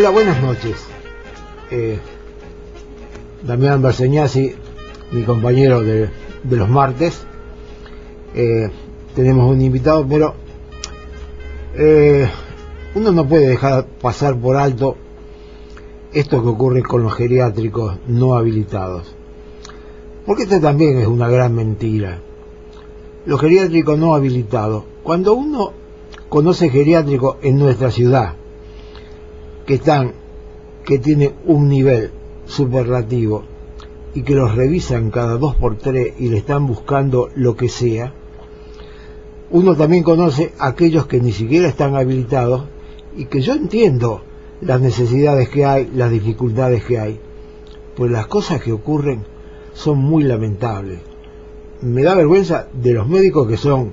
Hola, buenas noches. Damián Berseñasi, mi compañero de los martes. Tenemos un invitado, pero uno no puede dejar pasar por alto esto que ocurre con los geriátricos no habilitados, porque esto también es una gran mentira. Los geriátricos no habilitados, cuando uno conoce geriátricos en nuestra ciudad que tienen un nivel superlativo y que los revisan cada 2x3 y le están buscando lo que sea, uno también conoce a aquellos que ni siquiera están habilitados y que yo entiendo las necesidades que hay, las dificultades que hay, pues las cosas que ocurren son muy lamentables. Me da vergüenza de los médicos que son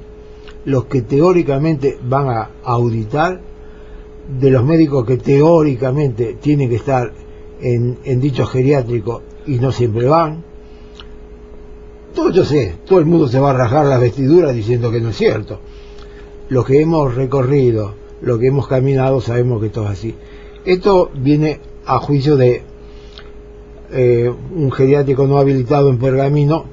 los que teóricamente van a auditar, de los médicos que teóricamente tienen que estar en dicho geriátrico y no siempre van. Yo sé, todo el mundo se va a rajar las vestiduras diciendo que no es cierto. Los que hemos recorrido, los que hemos caminado, sabemos que esto es así. Esto viene a juicio de un geriátrico no habilitado en Pergamino.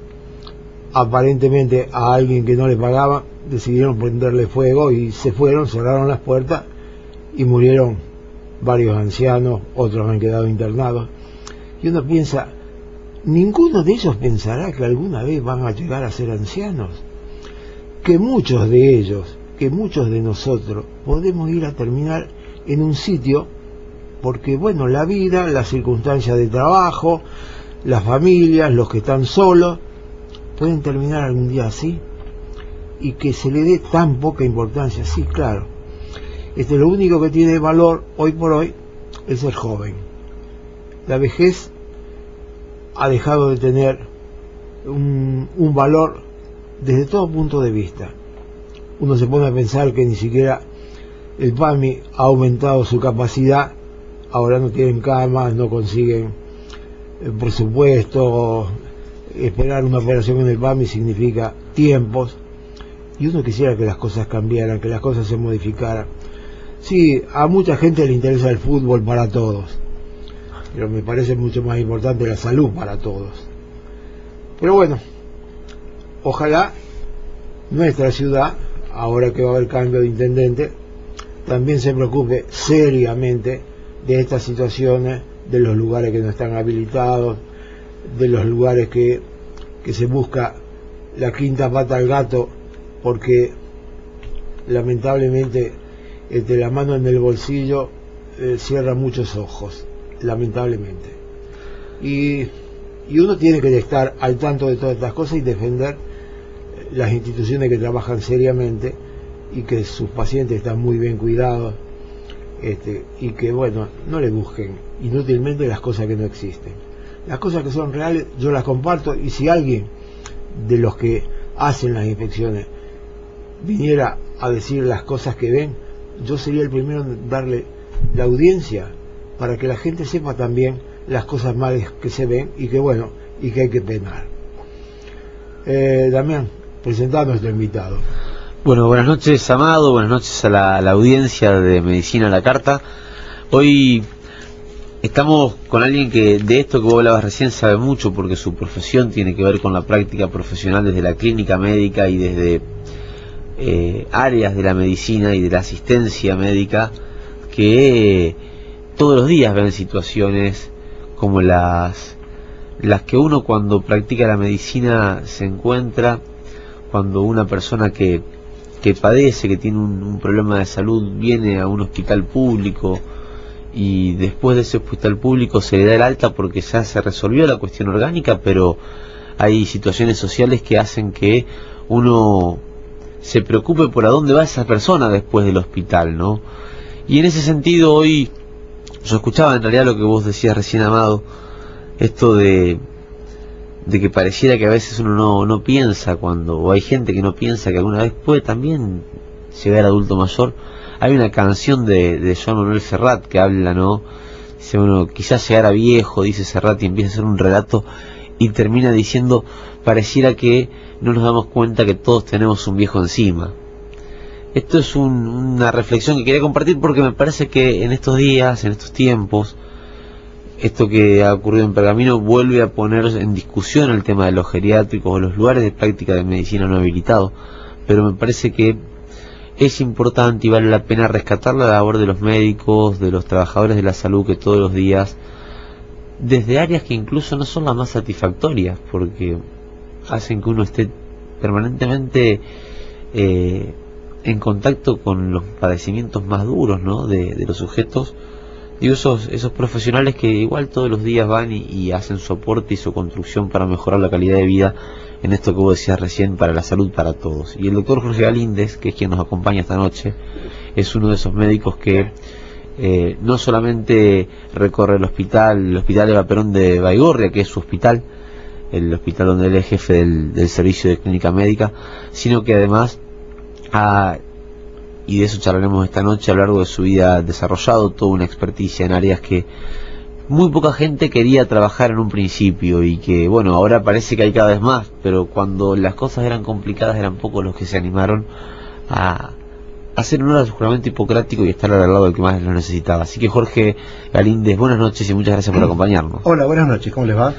Aparentemente a alguien que no le pagaba decidieron prenderle fuego y se fueron, cerraron las puertas y murieron varios ancianos, otros han quedado internados. Y uno piensa, ninguno de ellos pensará que alguna vez van a llegar a ser ancianos, que muchos de ellos, que muchos de nosotros podemos ir a terminar en un sitio porque, bueno, la vida, las circunstancias de trabajo, las familias, los que están solos, pueden terminar algún día así, y que se le dé tan poca importancia. Sí, claro, lo único que tiene valor hoy por hoy es ser joven. La vejez ha dejado de tener un valor desde todo punto de vista. Uno se pone a pensar que ni siquiera el PAMI ha aumentado su capacidad, ahora no tienen camas, no consiguen el presupuesto. Esperar una operación en el PAMI significa tiempos, y uno quisiera que las cosas cambiaran, que las cosas se modificaran. Sí, a mucha gente le interesa el fútbol para todos, pero me parece mucho más importante la salud para todos. Pero bueno, ojalá nuestra ciudad, ahora que va a haber cambio de intendente, también se preocupe seriamente de estas situaciones, de los lugares que no están habilitados, de los lugares que se busca la quinta pata al gato, porque lamentablemente la mano en el bolsillo cierra muchos ojos, lamentablemente. Y uno tiene que estar al tanto de todas estas cosas y defender las instituciones que trabajan seriamente y que sus pacientes están muy bien cuidados, y que, bueno, no le busquen inútilmente las cosas que no existen. Las cosas que son reales yo las comparto, y si alguien de los que hacen las inspecciones viniera a decir las cosas que ven, yo sería el primero en darle la audiencia para que la gente sepa también las cosas malas que se ven y que, bueno, y que hay que penar. Damián, presentá a nuestro invitado. Bueno, buenas noches, Amado, buenas noches a la audiencia de Medicina a la Carta. Hoy estamos con alguien que de esto que vos hablabas recién sabe mucho, porque su profesión tiene que ver con la práctica profesional desde la clínica médica y desde áreas de la medicina y de la asistencia médica que todos los días ven situaciones como las que uno cuando practica la medicina se encuentra cuando una persona que padece, que tiene un problema de salud, viene a un hospital público y después de ese hospital público se le da el alta porque ya se resolvió la cuestión orgánica, pero hay situaciones sociales que hacen que uno se preocupe por a dónde va esa persona después del hospital, ¿no? Y en ese sentido hoy yo escuchaba en realidad lo que vos decías recién, Amado, esto de que pareciera que a veces uno no piensa o hay gente que no piensa que alguna vez puede también llegar adulto mayor. Hay una canción de Joan Manuel Serrat que habla, ¿no? Dice, bueno, quizás llegara viejo, dice Serrat, y empieza a hacer un relato y termina diciendo, pareciera que no nos damos cuenta que todos tenemos un viejo encima. Esto es una reflexión que quería compartir porque me parece que en estos días, en estos tiempos, esto que ha ocurrido en Pergamino vuelve a poner en discusión el tema de los geriátricos o los lugares de práctica de medicina no habilitados, pero me parece que es importante y vale la pena rescatar la labor de los médicos, de los trabajadores de la salud que todos los días, desde áreas que incluso no son las más satisfactorias, porque hacen que uno esté permanentemente en contacto con los padecimientos más duros, ¿no?, de los sujetos. Digo, esos profesionales que igual todos los días van y hacen su aporte y su construcción para mejorar la calidad de vida en esto que vos decías recién, para la salud para todos. Y el doctor Jorge Galíndez, que es quien nos acompaña esta noche, es uno de esos médicos que no solamente recorre el hospital Eva Perón de Baigorria, que es su hospital, el hospital donde él es jefe del servicio de clínica médica, sino que además y de eso charlaremos esta noche, a lo largo de su vida ha desarrollado toda una experticia en áreas que muy poca gente quería trabajar en un principio y que, bueno, ahora parece que hay cada vez más, pero cuando las cosas eran complicadas eran pocos los que se animaron a hacer honor a su juramento hipocrático y estar al lado del que más lo necesitaba. Así que Jorge Galíndez, buenas noches y muchas gracias por acompañarnos. Hola, buenas noches, ¿cómo les va?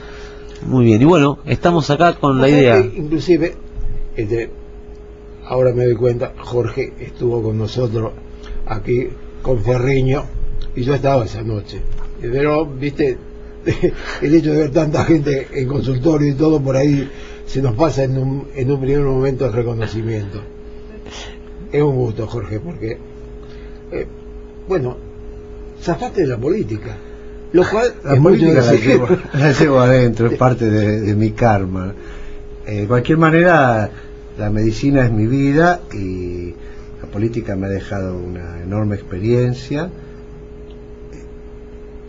Muy bien, y bueno, estamos acá con la idea... Inclusive, ahora me doy cuenta, Jorge estuvo con nosotros aquí con Ferriño y yo estaba esa noche. Pero, viste, el hecho de ver tanta gente en consultorio y todo por ahí se nos pasa en un primer momento el reconocimiento. Es un gusto, Jorge, porque, bueno, zafaste de la política, lo cual... La política la llevo adentro, es parte de mi karma. De cualquier manera... La medicina es mi vida y la política me ha dejado una enorme experiencia.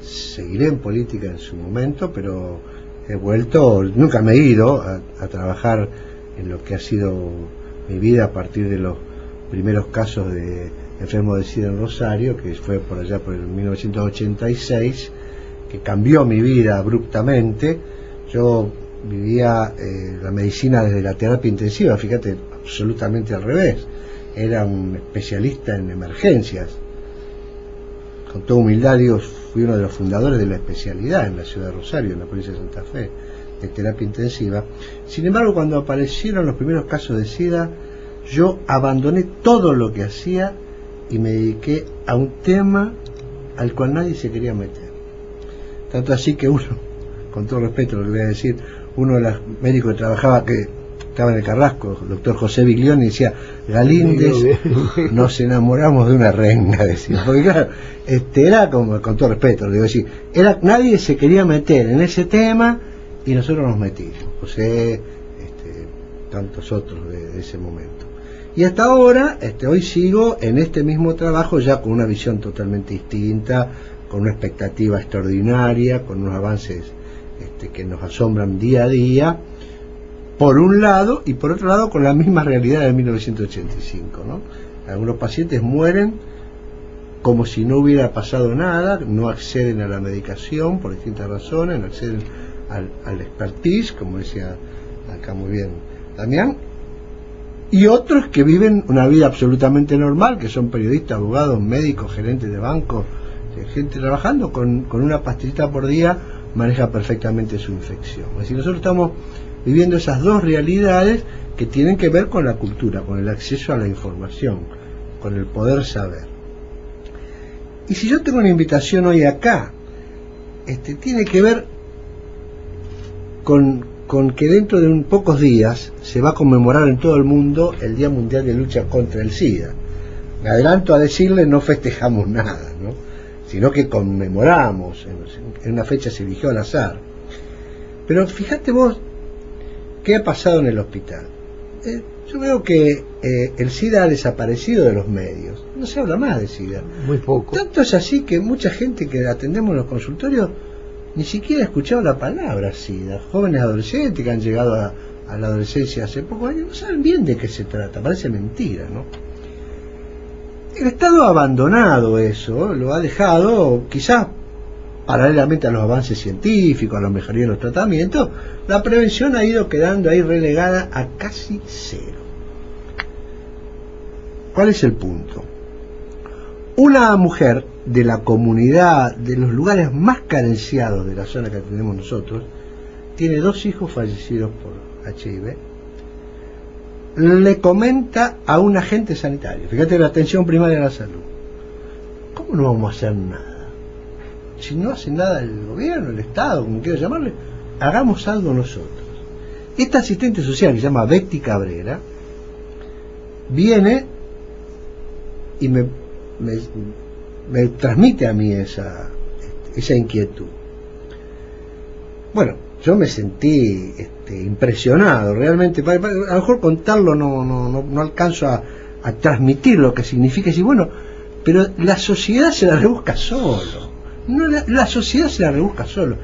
Seguiré en política en su momento, pero he vuelto, nunca me he ido a trabajar en lo que ha sido mi vida a partir de los primeros casos de enfermo de SIDA en Rosario, que fue por allá por el 1986, que cambió mi vida abruptamente. Yo vivía la medicina desde la terapia intensiva, fíjate, absolutamente al revés. Era un especialista en emergencias. Con toda humildad digo, fui uno de los fundadores de la especialidad en la ciudad de Rosario, en la provincia de Santa Fe, de terapia intensiva. Sin embargo, cuando aparecieron los primeros casos de SIDA, yo abandoné todo lo que hacía y me dediqué a un tema al cual nadie se quería meter. Tanto así que uno, con todo respeto lo que voy a decir, uno de los médicos que estaba en el Carrasco, el doctor José Biglioni, decía: Galíndez, nos enamoramos de una renga, decía. Porque claro, era como, con todo respeto, le digo decir, nadie se quería meter en ese tema y nosotros nos metimos. José, tantos otros de ese momento. Y hasta ahora, hoy sigo en este mismo trabajo ya con una visión totalmente distinta, con una expectativa extraordinaria, con unos avances que nos asombran día a día, por un lado, y por otro lado con la misma realidad de 1985, ¿no? Algunos pacientes mueren como si no hubiera pasado nada, no acceden a la medicación por distintas razones, no acceden al expertise, como decía acá muy bien Damián, y otros que viven una vida absolutamente normal, que son periodistas, abogados, médicos, gerentes de bancos, gente trabajando con una pastillita por día, maneja perfectamente su infección. Es decir, nosotros estamos viviendo esas dos realidades que tienen que ver con la cultura, con el acceso a la información, con el poder saber. Y si yo tengo una invitación hoy acá, tiene que ver con que dentro de pocos días se va a conmemorar en todo el mundo el Día Mundial de Lucha contra el SIDA. Me adelanto a decirle, no festejamos nada, ¿no?, sino que conmemoramos. En una fecha se eligió al azar. Pero fíjate vos qué ha pasado en el hospital. Yo veo que el SIDA ha desaparecido de los medios, no se habla más de SIDA, muy poco. Tanto es así que mucha gente que atendemos en los consultorios ni siquiera ha escuchado la palabra SIDA. Jóvenes adolescentes que han llegado a la adolescencia hace pocos años no saben bien de qué se trata, parece mentira, ¿no? El Estado ha abandonado eso, lo ha dejado, quizás paralelamente a los avances científicos, a la mejoría de los tratamientos. La prevención ha ido quedando ahí relegada a casi cero. ¿Cuál es el punto? Una mujer de la comunidad, de los lugares más carenciados de la zona que tenemos nosotros, tiene 2 hijos fallecidos por HIV, le comenta a un agente sanitario, fíjate, la atención primaria de la salud, ¿cómo no vamos a hacer nada? Si no hace nada el gobierno, el Estado, como quiero llamarle, hagamos algo nosotros. Esta asistente social, que se llama Betty Cabrera, viene y me transmite a mí esa inquietud. Bueno, yo me sentí impresionado, realmente. A lo mejor contarlo no alcanzo a transmitir lo que significa. Decir, bueno, pero la sociedad se la rebusca solo. No, la sociedad se la rebusca solo.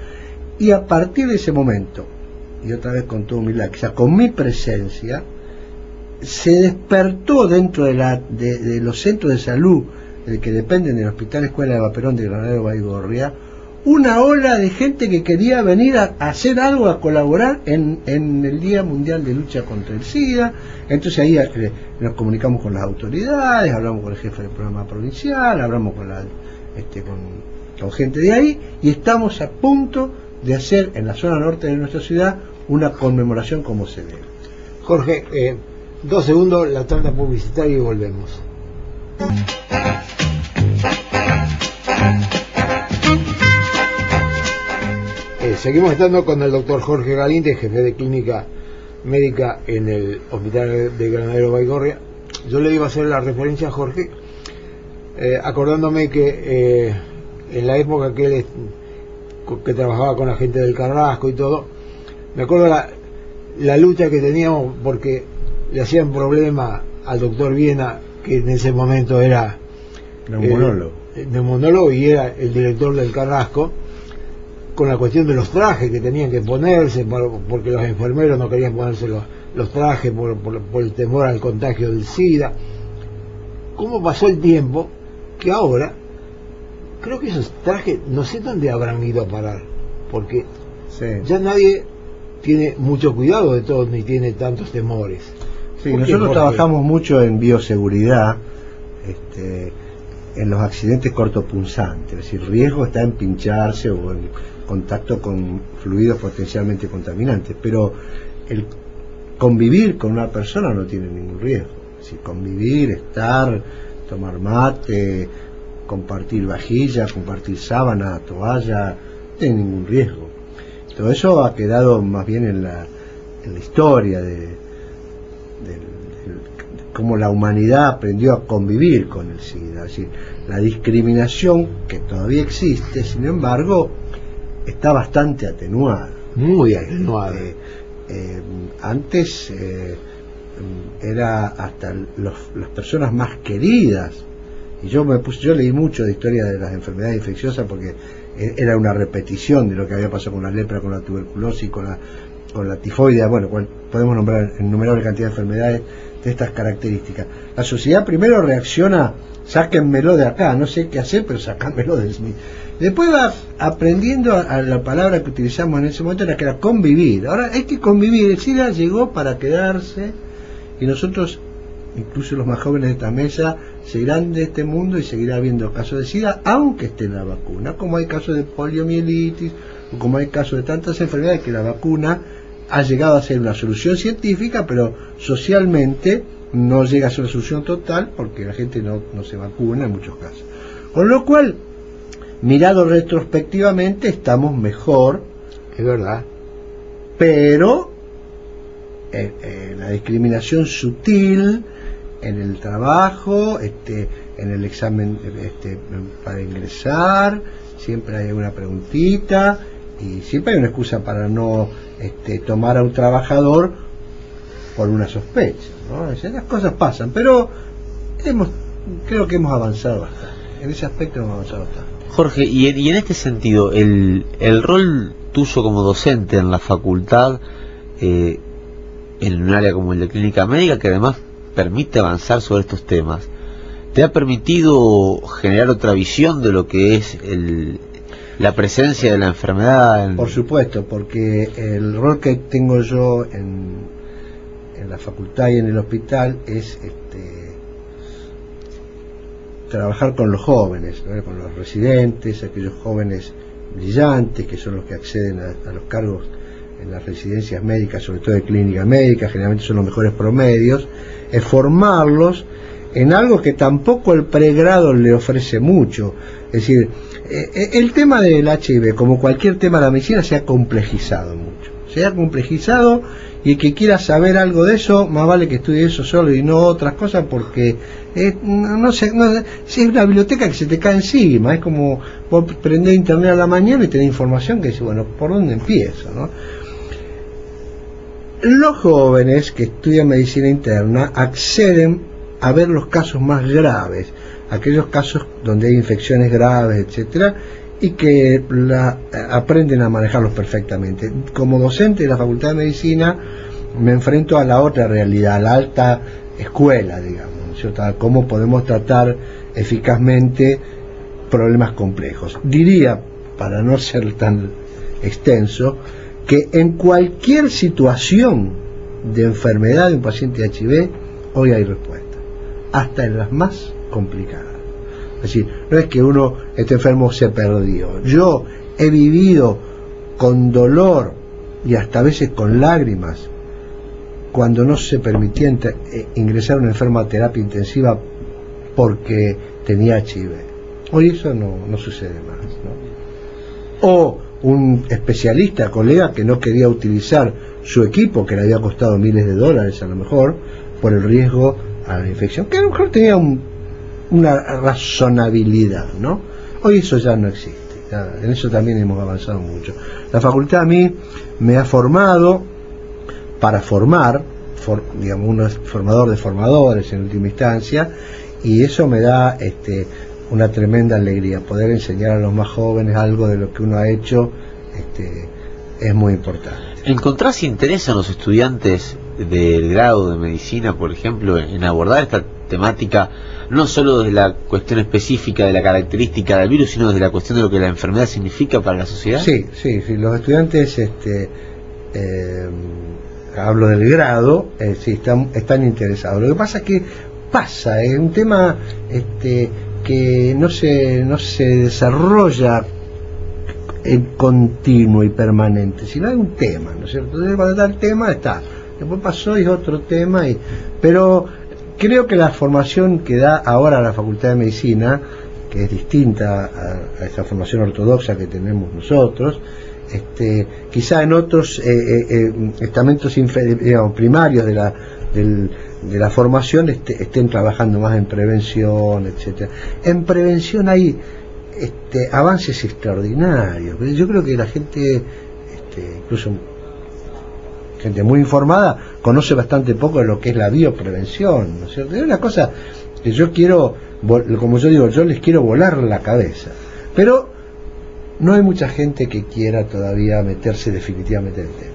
Y a partir de ese momento, y otra vez con toda humildad, quizá con mi presencia, se despertó dentro de los centros de salud que dependen del Hospital Escuela de Vaperón de Granadero Baigorria, una ola de gente que quería venir a hacer algo, a colaborar en el Día Mundial de Lucha contra el SIDA. Entonces ahí nos comunicamos con las autoridades, hablamos con el jefe del programa provincial, hablamos con gente de ahí, y estamos a punto de hacer en la zona norte de nuestra ciudad una conmemoración como se debe. Jorge, 2 segundos, la tanda publicitaria y volvemos. Seguimos estando con el doctor Jorge Galíndez, jefe de clínica médica en el Hospital de Granadero Baigorria. Yo le iba a hacer la referencia a Jorge, acordándome que en la época que él trabajaba con la gente del Carrasco y todo, me acuerdo la lucha que teníamos, porque le hacían problema al doctor Viena, que en ese momento era neumonólogo y era el director del Carrasco, con la cuestión de los trajes que tenían que ponerse, porque los enfermeros no querían ponerse los trajes por el temor al contagio del SIDA. ¿Cómo pasó el tiempo que ahora creo que esos trajes no sé dónde habrán ido a parar? Porque ya nadie tiene mucho cuidado de todo, ni tiene tantos temores. Sí, nosotros trabajamos mucho en bioseguridad, en los accidentes cortopunzantes, es decir, el riesgo está en pincharse o en contacto con fluidos potencialmente contaminantes, pero el convivir con una persona no tiene ningún riesgo. Es decir, convivir, estar, tomar mate, compartir vajilla, compartir sábana, toalla, no tiene ningún riesgo. Todo eso ha quedado más bien en la historia de cómo la humanidad aprendió a convivir con el SIDA. Es decir, la discriminación que todavía existe, sin embargo, está bastante atenuada. Muy atenuada. Antes era hasta las personas más queridas, y yo leí mucho de historia de las enfermedades infecciosas, porque era una repetición de lo que había pasado con la lepra, con la tuberculosis, con la tifoidea. Bueno, podemos nombrar innumerables cantidad de enfermedades de estas características. La sociedad primero reacciona, sáquenmelo de acá, no sé qué hacer, pero sáquenmelo de mí. Después va aprendiendo a la palabra que utilizamos en ese momento, que era convivir. Ahora hay que convivir, el SIDA llegó para quedarse, y nosotros, incluso los más jóvenes de esta mesa, seguirán de este mundo y seguirá habiendo casos de SIDA, aunque esté en la vacuna, como hay casos de poliomielitis, o como hay casos de tantas enfermedades que la vacuna ha llegado a ser una solución científica, pero socialmente no llega a ser una solución total, porque la gente no se vacuna en muchos casos. Con lo cual, mirado retrospectivamente, estamos mejor, es verdad, pero la discriminación sutil en el trabajo, en el examen para ingresar, siempre hay una preguntita, y siempre hay una excusa para no tomar a un trabajador por una sospecha, ¿no? Las cosas pasan, pero creo que hemos avanzado bastante. En ese aspecto hemos avanzado bastante. Jorge, y en este sentido, el rol tuyo como docente en la facultad, en un área como el de clínica médica, que además permite avanzar sobre estos temas, ¿te ha permitido generar otra visión de lo que es la presencia de la enfermedad? Por supuesto, porque el rol que tengo yo en la facultad y en el hospital es trabajar con los jóvenes, ¿no? Con los residentes, aquellos jóvenes brillantes que son los que acceden a los cargos en las residencias médicas, sobre todo de clínica médica, generalmente son los mejores promedios, es formarlos en algo que tampoco el pregrado le ofrece mucho. Es decir, el tema del HIV, como cualquier tema de la medicina, se ha complejizado mucho. Se ha complejizado, y el que quiera saber algo de eso, más vale que estudie eso solo y no otras cosas, porque no sé, si es una biblioteca que se te cae encima. Es como vos prendés internet a la mañana y tenés información que dice, bueno, ¿por dónde empiezo, no? Los jóvenes que estudian medicina interna acceden a ver los casos más graves, aquellos casos donde hay infecciones graves, etcétera, y que aprenden a manejarlos perfectamente. Como docente de la Facultad de Medicina me enfrento a la otra realidad, a la alta escuela, digamos, ¿cierto? A cómo podemos tratar eficazmente problemas complejos. Diría, para no ser tan extenso, que en cualquier situación de enfermedad de un paciente de HIV, hoy hay respuesta, hasta en las más complicadas. Es decir, no es que uno esté enfermo se perdió. Yo he vivido con dolor y hasta a veces con lágrimas cuando no se permitía ingresar a un enfermo a terapia intensiva porque tenía HIV. Hoy eso no sucede más, ¿no? O un especialista, colega, que no quería utilizar su equipo, que le había costado miles de dólares a lo mejor, por el riesgo a la infección, que a lo mejor tenía una razonabilidad, ¿no? Hoy eso ya no existe, en eso también hemos avanzado mucho. La facultad a mí me ha formado para formar, digamos, uno es formador de formadores en última instancia, y eso me da una tremenda alegría. Poder enseñar a los más jóvenes algo de lo que uno ha hecho es muy importante. ¿Encontrás interés en los estudiantes del grado de medicina, por ejemplo, en abordar esta temática, no solo desde la cuestión específica de la característica del virus, sino desde la cuestión de lo que la enfermedad significa para la sociedad? Sí, los estudiantes, hablo del grado, sí, están interesados. Lo que pasa es que es un tema que no se desarrolla en continuo y permanente, sino hay un tema, ¿no es cierto? Entonces, cuando está el tema, está. Después pasó y es otro tema, pero creo que la formación que da ahora la Facultad de Medicina, que es distinta a esa formación ortodoxa que tenemos nosotros, quizá en otros estamentos primarios de la formación estén trabajando más en prevención, etcétera. En prevención hay avances extraordinarios. Yo creo que la gente, incluso gente muy informada, conoce bastante poco de lo que es la bioprevención, ¿no es cierto? Es una cosa que yo quiero, como yo digo, yo les quiero volar la cabeza, pero no hay mucha gente que quiera todavía meterse definitivamente en el tema.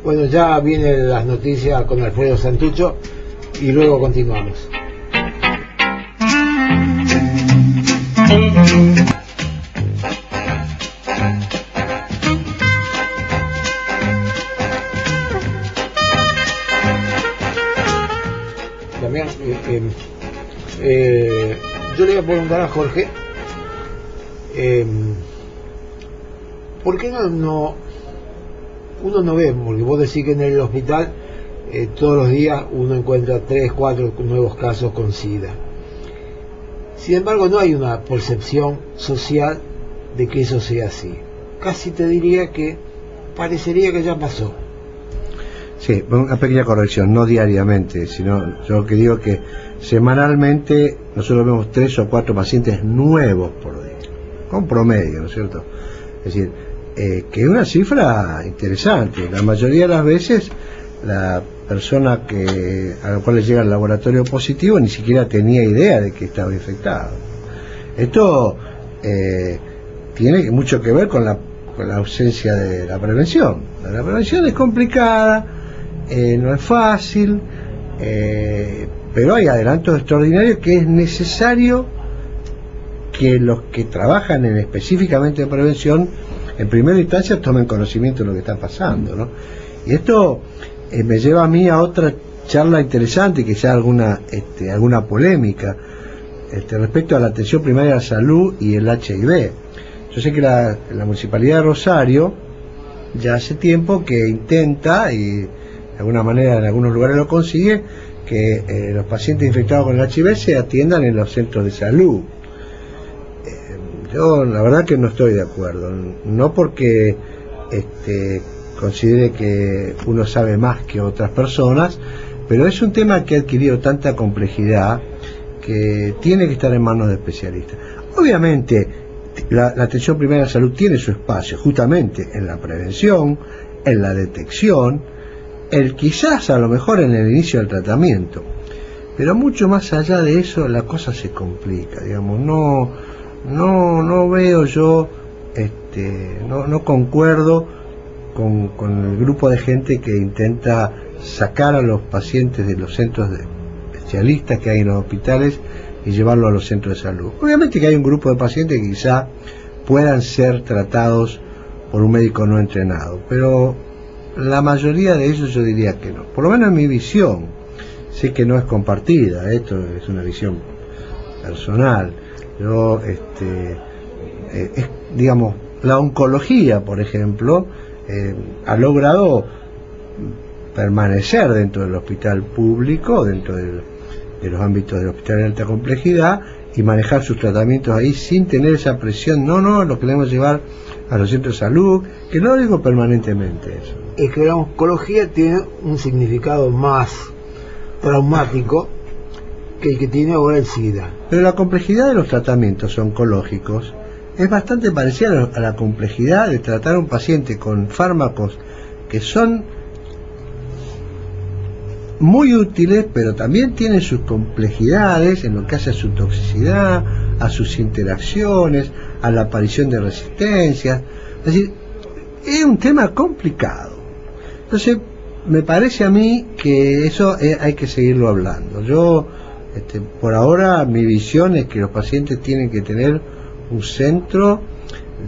Bueno, ya vienen las noticias con Alfredo Santucho y luego continuamos. También, yo le voy a preguntar a Jorge, ¿por qué uno no ve? Porque vos decís que en el hospital todos los días uno encuentra 3, 4 nuevos casos con SIDA. Sin embargo, no hay una percepción social de que eso sea así. Casi te diría que parecería que ya pasó. Sí, una pequeña corrección, no diariamente, sino yo que digo que semanalmente nosotros vemos 3 o 4 pacientes nuevos por día, con promedio, ¿no es cierto? Es decir, que es una cifra interesante. La mayoría de las veces la persona a la cual le llega el laboratorio positivo ni siquiera tenía idea de que estaba infectado. Esto tiene mucho que ver con la ausencia de la prevención. La prevención es complicada, no es fácil, pero hay adelantos extraordinarios que es necesario que los que trabajan específicamente en prevención en primera instancia tomen conocimiento de lo que está pasando, ¿no? Y esto me lleva a mí a otra charla interesante, quizá alguna polémica. respecto a la atención primaria de la salud y el HIV. Yo sé que la Municipalidad de Rosario ya hace tiempo que intenta, y de alguna manera en algunos lugares lo consigue, que los pacientes infectados con el HIV se atiendan en los centros de salud. Yo la verdad que no estoy de acuerdo, no porque considere que uno sabe más que otras personas, pero es un tema que ha adquirido tanta complejidad que tiene que estar en manos de especialistas. Obviamente la atención primaria de salud tiene su espacio justamente en la prevención, en la detección, quizás a lo mejor en el inicio del tratamiento, pero mucho más allá de eso la cosa se complica, digamos. No veo yo, no concuerdo con el grupo de gente que intenta sacar a los pacientes de los centros de especialistas que hay en los hospitales y llevarlo a los centros de salud. Obviamente que hay un grupo de pacientes que quizá puedan ser tratados por un médico no entrenado, pero la mayoría de ellos yo diría que no, por lo menos en mi visión. Sé que no es compartida, esto es una visión personal. Yo, digamos, la oncología, por ejemplo, ha logrado permanecer dentro del hospital público, dentro de los ámbitos del hospital de alta complejidad, y manejar sus tratamientos ahí sin tener esa presión. No, lo queremos llevar a los centros de salud, que no digo permanentemente eso. Es que la oncología tiene un significado más traumático que el que tiene ahora el SIDA. Pero la complejidad de los tratamientos oncológicos es bastante parecida a la complejidad de tratar a un paciente con fármacos que son muy útiles, pero también tienen sus complejidades en lo que hace a su toxicidad, a sus interacciones, a la aparición de resistencias. Es decir, es un tema complicado. Entonces, me parece a mí que eso hay que seguirlo hablando. Yo, por ahora, mi visión es que los pacientes tienen que tener un centro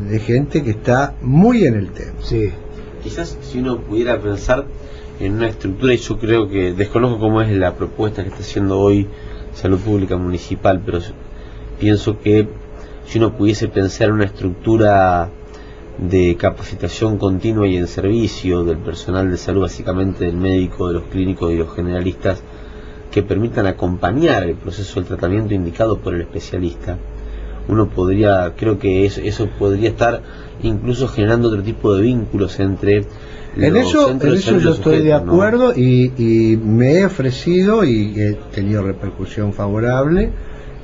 de gente que está muy en el tema. Sí. Quizás si uno pudiera pensar en una estructura, y yo creo que desconozco cómo es la propuesta que está haciendo hoy Salud Pública Municipal, pero pienso que si uno pudiese pensar en una estructura de capacitación continua y en servicio del personal de salud, básicamente del médico, de los clínicos y los generalistas, que permitan acompañar el proceso del tratamiento indicado por el especialista, uno podría, creo que eso podría estar incluso generando otro tipo de vínculos entre en eso yo estoy de acuerdo, ¿no? Y me he ofrecido y he tenido repercusión favorable,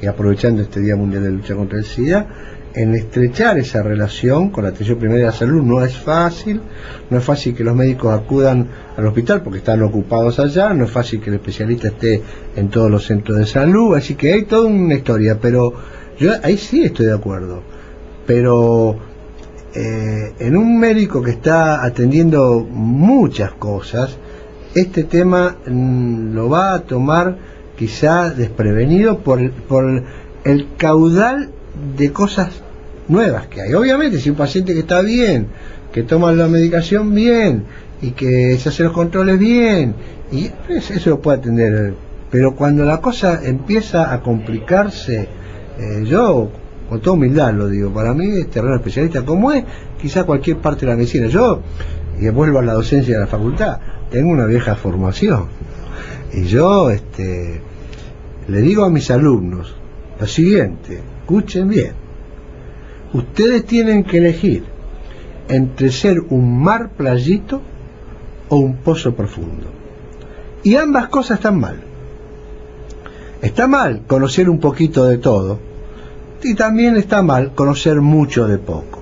y aprovechando este Día Mundial de Lucha contra el SIDA, en estrechar esa relación con la atención primaria de la salud. No es fácil que los médicos acudan al hospital porque están ocupados allá, no es fácil que el especialista esté en todos los centros de salud, así que hay toda una historia, pero yo ahí sí estoy de acuerdo. Pero en un médico que está atendiendo muchas cosas, este tema lo va a tomar quizá desprevenido por el caudal de cosas nuevas que hay. Obviamente, si un paciente que está bien, que toma la medicación bien y que se hace los controles bien, y eso lo puede atender, pero cuando la cosa empieza a complicarse, yo con toda humildad lo digo, para mí es terreno especialista, como es quizá cualquier parte de la medicina. Yo, y vuelvo a la docencia de la facultad, tengo una vieja formación, y yo le digo a mis alumnos lo siguiente: escuchen bien, ustedes tienen que elegir entre ser un mar playito o un pozo profundo, y ambas cosas están mal. Está mal conocer un poquito de todo, y también está mal conocer mucho de poco,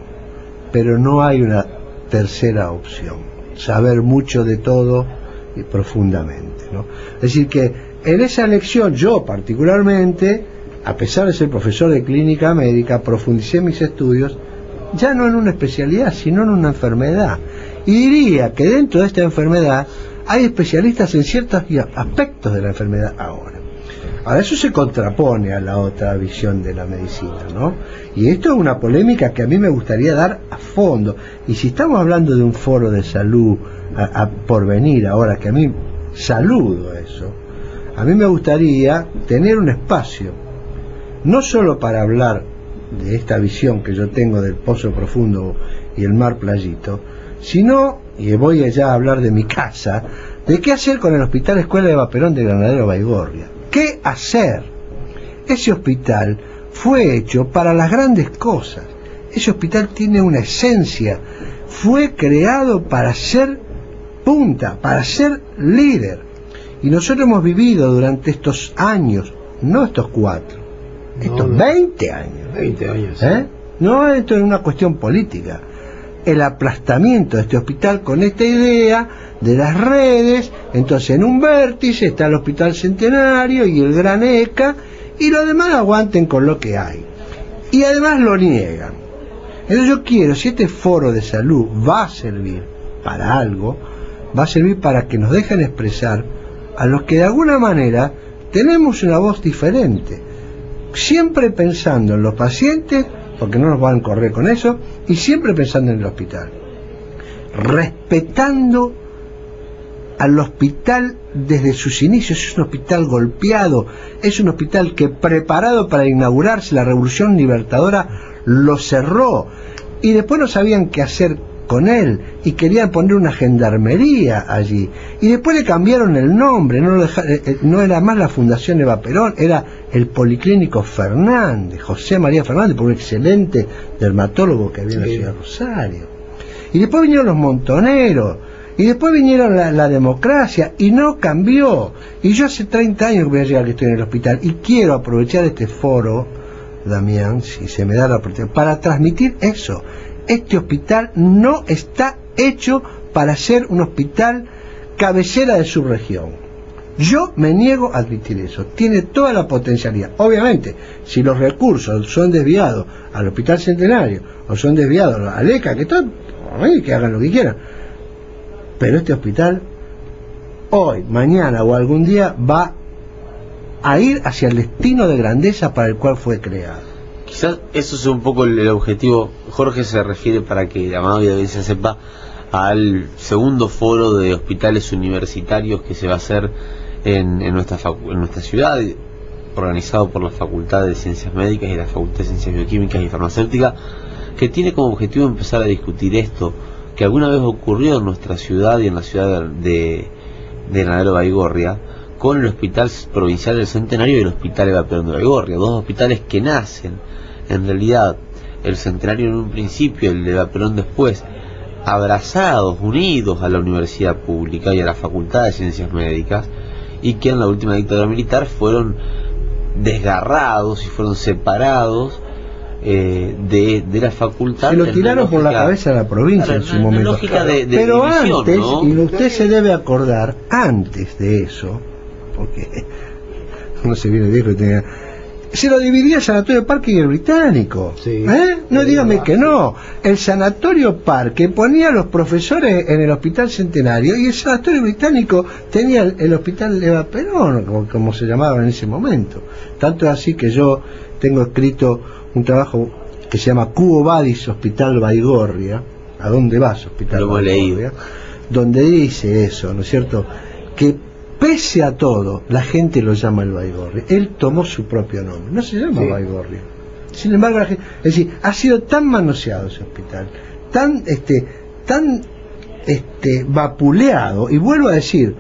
pero no hay una tercera opción: saber mucho de todo y profundamente, ¿no? Es decir que en esa elección, yo particularmente, a pesar de ser profesor de clínica médica, profundicé mis estudios ya no en una especialidad, sino en una enfermedad, y diría que dentro de esta enfermedad hay especialistas en ciertos aspectos de la enfermedad ahora. Eso se contrapone a la otra visión de la medicina, ¿no? Y esto es una polémica que a mí me gustaría dar a fondo. Y si estamos hablando de un foro de salud por venir ahora, que a mí saludo eso, a mí me gustaría tener un espacio no solo para hablar de esta visión que yo tengo del Pozo Profundo y el Mar Playito, sino, y voy allá a hablar de mi casa, de qué hacer con el Hospital Escuela de Vaperón de Granadero Baigorria. ¿Qué hacer? Ese hospital fue hecho para las grandes cosas. Ese hospital tiene una esencia, fue creado para ser punta, para ser líder. Y nosotros hemos vivido durante estos años, no estos 4, estos 20 años. 20 años. No, esto es una cuestión política. El aplastamiento de este hospital con esta idea de las redes. Entonces en un vértice está el Hospital Centenario y el Gran ECA, y los demás aguanten con lo que hay. Y además lo niegan. Entonces yo quiero, si este foro de salud va a servir para algo, va a servir para que nos dejen expresar a los que de alguna manera tenemos una voz diferente, siempre pensando en los pacientes, porque no nos van a correr con eso, y siempre pensando en el hospital, respetando al hospital desde sus inicios. Es un hospital golpeado, es un hospital que, preparado para inaugurarse la Revolución Libertadora, lo cerró, y después no sabían qué hacer con él, y querían poner una gendarmería allí, y después le cambiaron el nombre, no era más la Fundación Eva Perón, era el Policlínico Fernández, José María Fernández, por un excelente dermatólogo que había en la ciudad de Rosario. Y después vinieron los montoneros, y después vinieron la democracia, y no cambió. Y yo hace 30 años que voy a llegar, que estoy en el hospital, y quiero aprovechar este foro, Damián, si se me da la oportunidad, para transmitir eso. Este hospital no está hecho para ser un hospital cabecera de su región. Yo me niego a admitir eso. Tiene toda la potencialidad. Obviamente, si los recursos son desviados al Hospital Centenario o son desviados al ECA, que hagan lo que quieran. Pero este hospital, hoy, mañana o algún día, va a ir hacia el destino de grandeza para el cual fue creado. Quizás eso sea un poco el objetivo. Jorge se refiere, para que la amable audiencia sepa, al segundo foro de hospitales universitarios que se va a hacer en nuestra ciudad, organizado por la Facultad de Ciencias Médicas y la Facultad de Ciencias Bioquímicas y Farmacéuticas, que tiene como objetivo empezar a discutir esto, que alguna vez ocurrió en nuestra ciudad y en la ciudad de Granadero Baigorria, con el Hospital Provincial del Centenario y el Hospital Eva Perón de Baigorria, dos hospitales que nacen, en realidad, el Centenario en un principio, el Eva Perón después, abrazados, unidos a la universidad pública y a la Facultad de Ciencias Médicas, y que en la última dictadura militar fueron desgarrados y fueron separados de la facultad. Se lo tiraron por la cabeza a la provincia en su momento. Pero división, antes, ¿no? Y usted se debe acordar, antes de eso, porque uno se viene viejo y tenía... Se lo dividía el Sanatorio Parque y el Británico. Sí, No dígame que no. El Sanatorio Parque ponía a los profesores en el Hospital Centenario, y el Sanatorio Británico tenía el Hospital Eva Perón, como se llamaba en ese momento. Tanto es así que yo tengo escrito un trabajo que se llama Quo Vadis Hospital Baigorria, ¿a dónde vas Hospital Baigorria? Donde dice eso, ¿no es cierto? Que pese a todo, la gente lo llama el Baigorria. Él tomó su propio nombre, no se llama Baigorria. Sin embargo, la gente, es decir, ha sido tan manoseado ese hospital, tan vapuleado, y vuelvo a decir,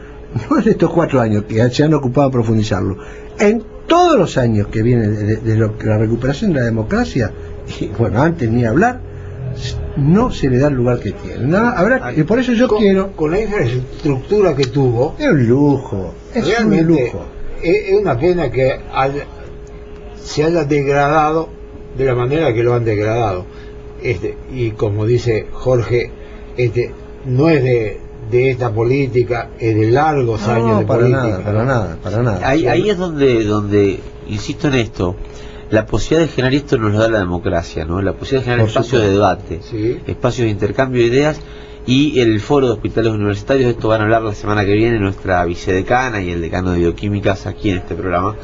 no en estos 4 años que se han ocupado de profundizarlo, en todos los años que vienen de la recuperación de la democracia, y bueno, antes ni hablar, no se le da el lugar que tiene. Y por eso yo quiero... Con la infraestructura que tuvo... Es un lujo, es un lujo. Es una pena que se haya degradado de la manera que lo han degradado. Y como dice Jorge, no es de esta política, es de largos años de política. Para nada. Ahí es donde insisto en esto. La posibilidad de generar esto nos lo da la democracia, ¿no? La posibilidad de generar espacios de debate, espacios de intercambio de ideas, y el foro de hospitales universitarios. De esto van a hablar la semana que viene nuestra vicedecana y el decano de bioquímicas aquí en este programa.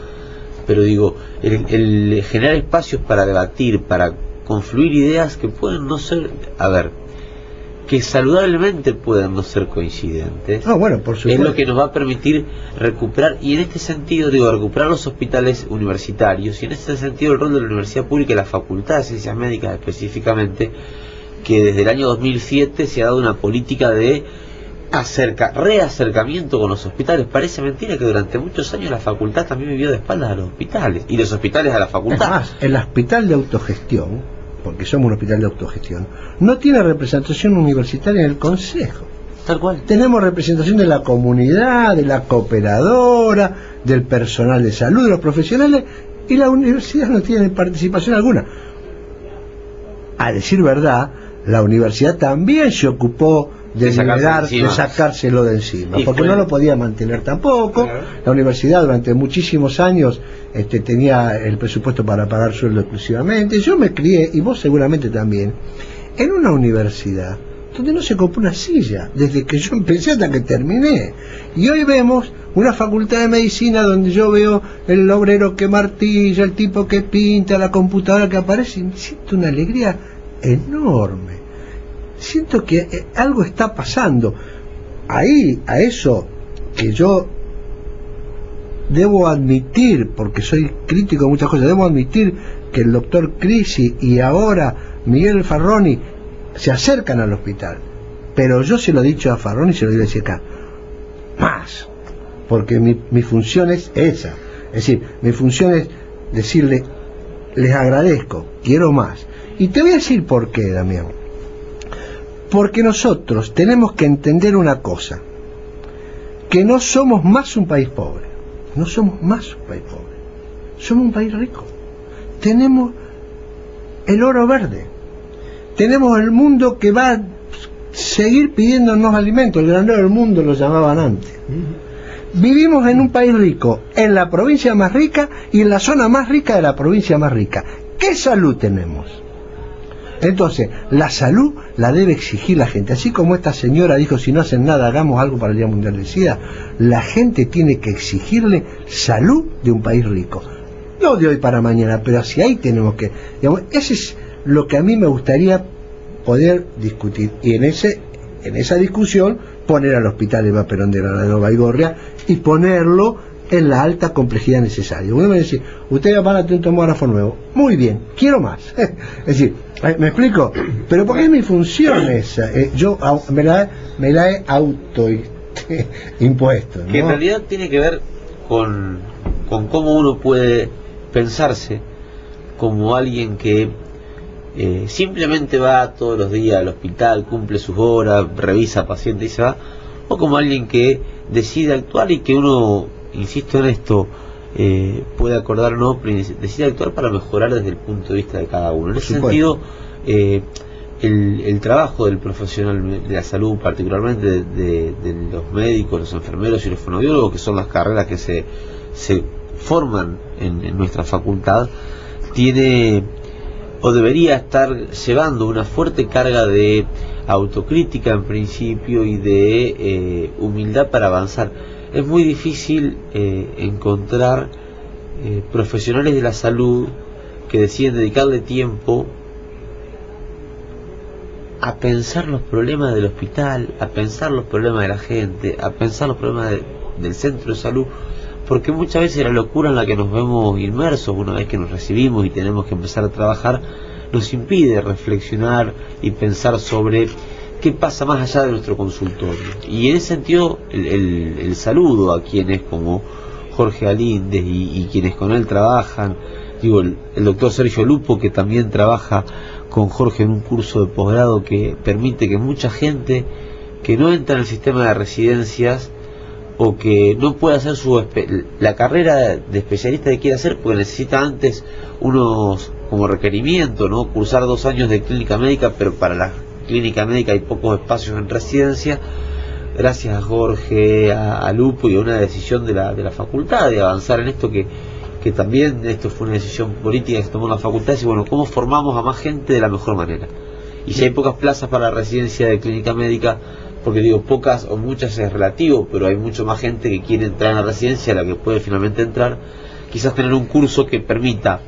Pero digo, el generar espacios para debatir, para confluir ideas que pueden no ser... A ver, que saludablemente puedan no ser coincidentes. Bueno, por supuesto. Es lo que nos va a permitir recuperar, y en este sentido digo, recuperar los hospitales universitarios, y en este sentido el rol de la universidad pública y la Facultad de Ciencias Médicas específicamente, que desde el año 2007 se ha dado una política de reacercamiento con los hospitales. Parece mentira que durante muchos años la facultad también vivió de espaldas a los hospitales, y los hospitales a la facultad. Es más, el hospital de autogestión, porque somos un hospital de autogestión, no tiene representación universitaria en el consejo. Tal cual. Tenemos representación de la comunidad, de la cooperadora, del personal de salud, de los profesionales, y la universidad no tiene participación alguna. A decir verdad, la universidad también se ocupó de sacárselo de encima, porque no lo podía mantener tampoco. Claro. La universidad durante muchísimos años tenía el presupuesto para pagar sueldo exclusivamente. Yo me crié, y vos seguramente también, en una universidad donde no se compró una silla, desde que yo empecé hasta que terminé. Y hoy vemos una facultad de medicina donde yo veo el obrero que martilla, el tipo que pinta, la computadora que aparece, y me siento una alegría enorme. Siento que algo está pasando. Ahí, a eso que yo debo admitir, porque soy crítico de muchas cosas, debo admitir que el doctor Crisi y ahora Miguel Farroni se acercan al hospital. Pero yo se lo he dicho a Farroni y se lo digo a acá. Más. Porque mi función es esa. Es decir, mi función es decirle, les agradezco, quiero más. Y te voy a decir por qué, Damián. Porque nosotros tenemos que entender una cosa, que no somos más un país pobre, no somos más un país pobre, somos un país rico. Tenemos el oro verde, tenemos el mundo que va a seguir pidiéndonos alimentos, el granero del mundo lo llamaban antes. Vivimos en un país rico, en la provincia más rica y en la zona más rica de la provincia más rica. ¿Qué salud tenemos? Entonces, la salud la debe exigir la gente. Así como esta señora dijo, si no hacen nada, hagamos algo para el Día Mundial del SIDA. La gente tiene que exigirle salud de un país rico. No de hoy para mañana, pero hacia ahí tenemos que... Digamos, ese es lo que a mí me gustaría poder discutir. Y en esa discusión, poner al hospital Eva Perón de la Nueva Baigorria y ponerlo en la alta complejidad necesaria. Uno me dice, ustedes van a tener un tomógrafo nuevo. Muy bien, quiero más. Es decir, ¿me explico? Pero porque es mi función esa. Yo me la he autoimpuesto, ¿no? Que en realidad tiene que ver con cómo uno puede pensarse como alguien que simplemente va todos los días al hospital, cumple sus horas, revisa pacientes y se va, o como alguien que decide actuar y que uno, insisto en esto, puede acordar o no, pero decide actuar para mejorar desde el punto de vista de cada uno. En ese sentido, el trabajo del profesional de la salud, particularmente de los médicos, los enfermeros y los fonoaudiólogos, que son las carreras que se forman en nuestra facultad, tiene o debería estar llevando una fuerte carga de autocrítica en principio y de humildad para avanzar. Es muy difícil encontrar profesionales de la salud que deciden dedicarle tiempo a pensar los problemas del hospital, a pensar los problemas de la gente, a pensar los problemas del centro de salud, porque muchas veces la locura en la que nos vemos inmersos una vez que nos recibimos y tenemos que empezar a trabajar nos impide reflexionar y pensar sobre qué pasa más allá de nuestro consultorio. Y en ese sentido el saludo a quienes como Jorge Galíndez y quienes con él trabajan, digo, el doctor Sergio Lupo, que también trabaja con Jorge en un curso de posgrado que permite que mucha gente que no entra en el sistema de residencias o que no puede hacer la carrera de especialista que quiere hacer porque necesita antes unos como requerimiento, ¿no? Cursar 2 años de clínica médica, pero para la clínica médica hay pocos espacios en residencia. Gracias a Jorge, a Lupo y a una decisión de la facultad de avanzar en esto, que también esto fue una decisión política que se tomó en la facultad, y bueno, ¿cómo formamos a más gente de la mejor manera? Y si hay pocas plazas para la residencia de clínica médica, porque digo pocas o muchas es relativo, pero hay mucho más gente que quiere entrar en la residencia, a la que puede finalmente entrar, quizás tener un curso que permita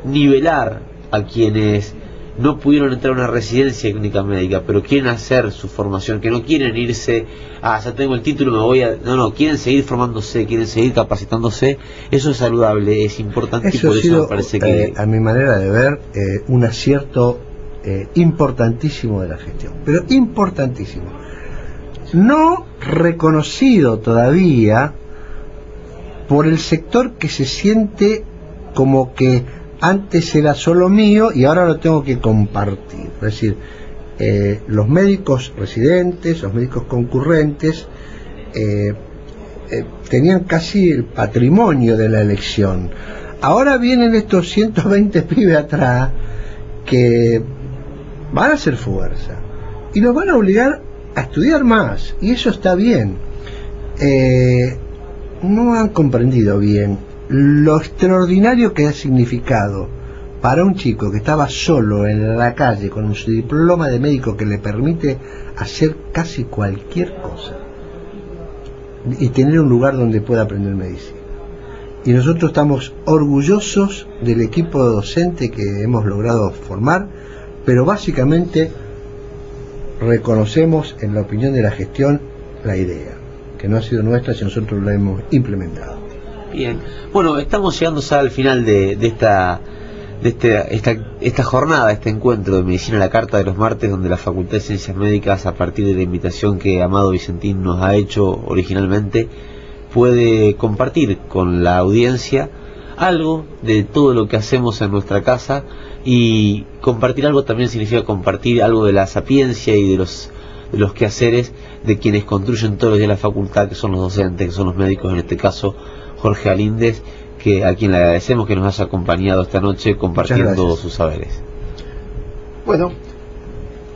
nivelar a quienes no pudieron entrar a una residencia de clínica médica, pero quieren hacer su formación, que no quieren irse, ya tengo el título, me voy a... No, quieren seguir formándose, quieren seguir capacitándose. Eso es saludable, es importante, eso y por ha eso sido, me parece que... a mi manera de ver, un acierto importantísimo de la gestión, pero importantísimo. No reconocido todavía por el sector que se siente como que antes era solo mío y ahora lo tengo que compartir. Es decir, los médicos residentes, los médicos concurrentes, tenían casi el patrimonio de la elección. Ahora vienen estos 120 pibes atrás que van a hacer fuerza y los van a obligar a estudiar más, y eso está bien. No han comprendido bien lo extraordinario que ha significado para un chico que estaba solo en la calle con su diploma de médico que le permite hacer casi cualquier cosa y tener un lugar donde pueda aprender medicina. Y nosotros estamos orgullosos del equipo docente que hemos logrado formar, pero básicamente reconocemos en la opinión de la gestión la idea, que no ha sido nuestra si nosotros la hemos implementado. Bien, bueno, estamos llegando ya al final de esta jornada, este encuentro de Medicina a la Carta de los martes, donde la Facultad de Ciencias Médicas, a partir de la invitación que Amado Vicentín nos ha hecho originalmente, puede compartir con la audiencia algo de todo lo que hacemos en nuestra casa, y compartir algo también significa compartir algo de la sapiencia y de los quehaceres de quienes construyen todos los días la facultad, que son los docentes, que son los médicos, en este caso Jorge Galíndez, a quien le agradecemos que nos haya acompañado esta noche compartiendo sus saberes. Bueno,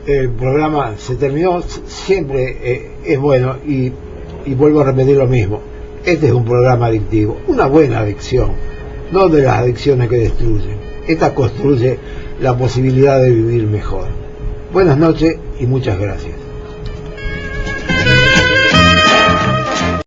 el programa se terminó, siempre es bueno, y vuelvo a repetir lo mismo. Este es un programa adictivo, una buena adicción, no de las adicciones que destruyen. Esta construye la posibilidad de vivir mejor. Buenas noches y muchas gracias.